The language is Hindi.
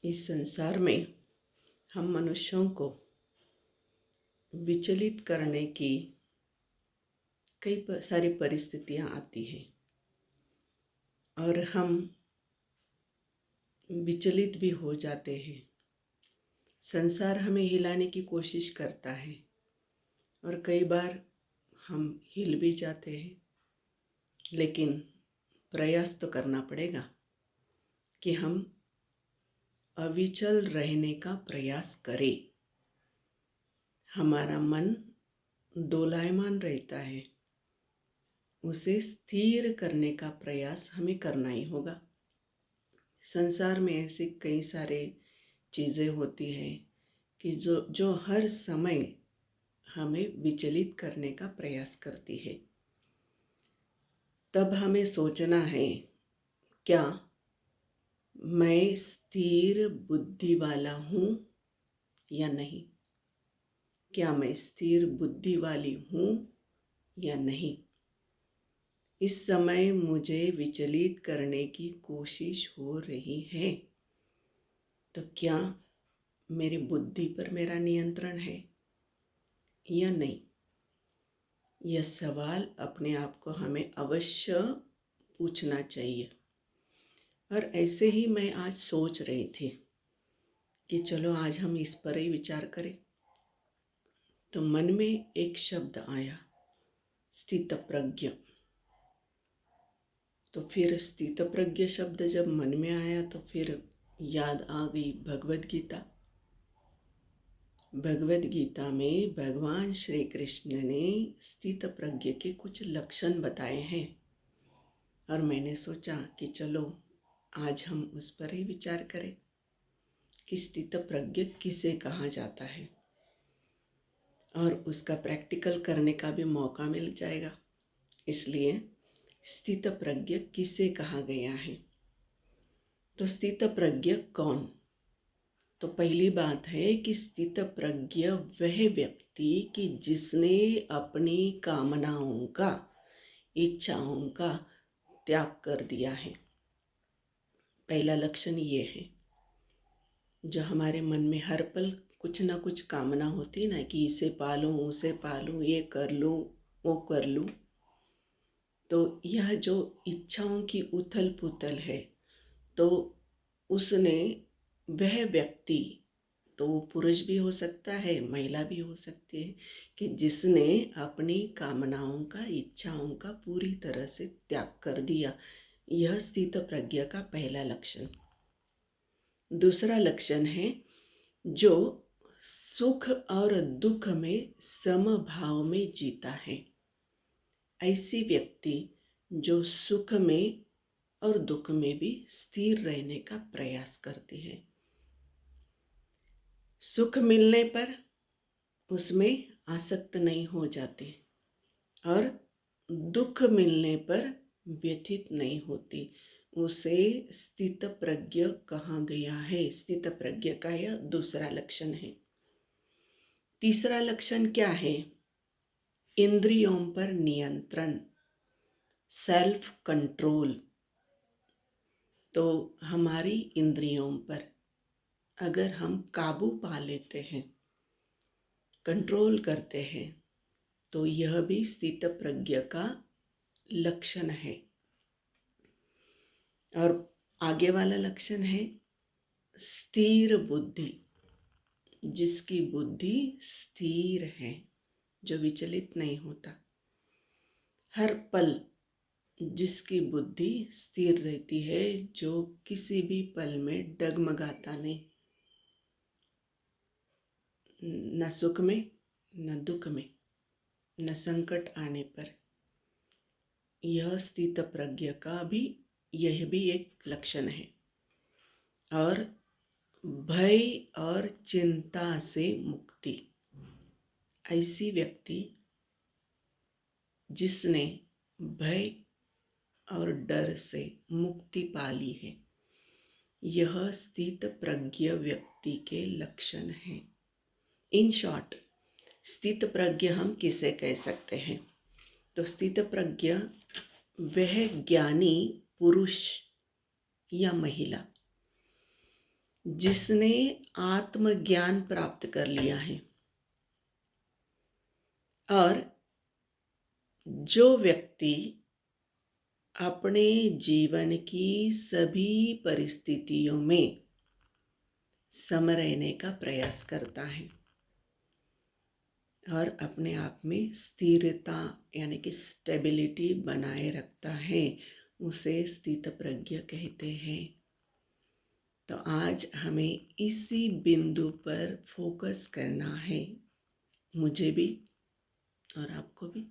इस संसार में हम मनुष्यों को विचलित करने की कई सारी परिस्थितियाँ आती हैं और हम विचलित भी हो जाते हैं। संसार हमें हिलाने की कोशिश करता है और कई बार हम हिल भी जाते हैं, लेकिन प्रयास तो करना पड़ेगा कि हम अविचल रहने का प्रयास करें। हमारा मन दोलायमान रहता है, उसे स्थिर करने का प्रयास हमें करना ही होगा। संसार में ऐसी कई सारे चीज़ें होती हैं कि जो हर समय हमें विचलित करने का प्रयास करती है। तब हमें सोचना है, क्या मैं स्थिर बुद्धि वाला हूँ या नहीं? क्या मैं स्थिर बुद्धि वाली हूँ या नहीं? इस समय मुझे विचलित करने की कोशिश हो रही है, तो क्या मेरी बुद्धि पर मेरा नियंत्रण है या नहीं? यह सवाल अपने आप को हमें अवश्य पूछना चाहिए। और ऐसे ही मैं आज सोच रही थी कि चलो आज हम इस पर ही विचार करें। तो मन में एक शब्द आया, स्थितप्रज्ञ। तो फिर स्थितप्रज्ञ शब्द जब मन में आया तो फिर याद आ गई भगवद गीता। भगवद गीता में भगवान श्री कृष्ण ने स्थितप्रज्ञ के कुछ लक्षण बताए हैं और मैंने सोचा कि चलो आज हम उस पर ही विचार करें कि स्थितप्रज्ञ किसे कहा जाता है और उसका प्रैक्टिकल करने का भी मौका मिल जाएगा। इसलिए स्थितप्रज्ञ किसे कहा गया है? तो स्थितप्रज्ञ कौन? तो पहली बात है कि स्थितप्रज्ञ वह व्यक्ति कि जिसने अपनी कामनाओं का, इच्छाओं का त्याग कर दिया है। पहला लक्षण ये है। जो हमारे मन में हर पल कुछ ना कुछ कामना होती ना कि इसे पालूं, उसे पालूं, ये कर लूं, वो कर लूं, तो यह जो इच्छाओं की उथल पुथल है, तो उसने वह व्यक्ति, तो वो पुरुष भी हो सकता है, महिला भी हो सकती है, कि जिसने अपनी कामनाओं का, इच्छाओं का पूरी तरह से त्याग कर दिया। यह स्थितप्रज्ञ का पहला लक्षण। दूसरा लक्षण है जो सुख और दुख में समभाव में जीता है। ऐसी व्यक्ति जो सुख में और दुख में भी स्थिर रहने का प्रयास करती है। सुख मिलने पर उसमें आसक्त नहीं हो जाती और दुख मिलने पर व्यथित नहीं होती। उसे स्थितप्रज्ञ कहा गया है। स्थितप्रज्ञ का यह दूसरा लक्षण है। तीसरा लक्षण क्या है? इंद्रियों पर नियंत्रण, सेल्फ कंट्रोल। तो हमारी इंद्रियों पर अगर हम काबू पा लेते हैं, कंट्रोल करते हैं, तो यह भी स्थितप्रज्ञ का लक्षण है। और आगे वाला लक्षण है स्थिर बुद्धि। जिसकी बुद्धि स्थिर है, जो विचलित नहीं होता, हर पल जिसकी बुद्धि स्थिर रहती है, जो किसी भी पल में डगमगाता नहीं, न सुख में न दुख में, न संकट आने पर। यह स्थितप्रज्ञ का भी, यह भी एक लक्षण है। और भय और चिंता से मुक्ति। ऐसी व्यक्ति जिसने भय और डर से मुक्ति पा ली है, यह स्थितप्रज्ञ व्यक्ति के लक्षण हैं। इन शॉर्ट, स्थितप्रज्ञ हम किसे कह सकते हैं? तो स्थितप्रज्ञ वह ज्ञानी पुरुष या महिला जिसने आत्मज्ञान प्राप्त कर लिया है। और जो व्यक्ति अपने जीवन की सभी परिस्थितियों में सम रहने का प्रयास करता है और अपने आप में स्थिरता यानी कि स्टेबिलिटी बनाए रखता है, उसे स्थित प्रज्ञ कहते हैं। तो आज हमें इसी बिंदु पर फोकस करना है, मुझे भी और आपको भी।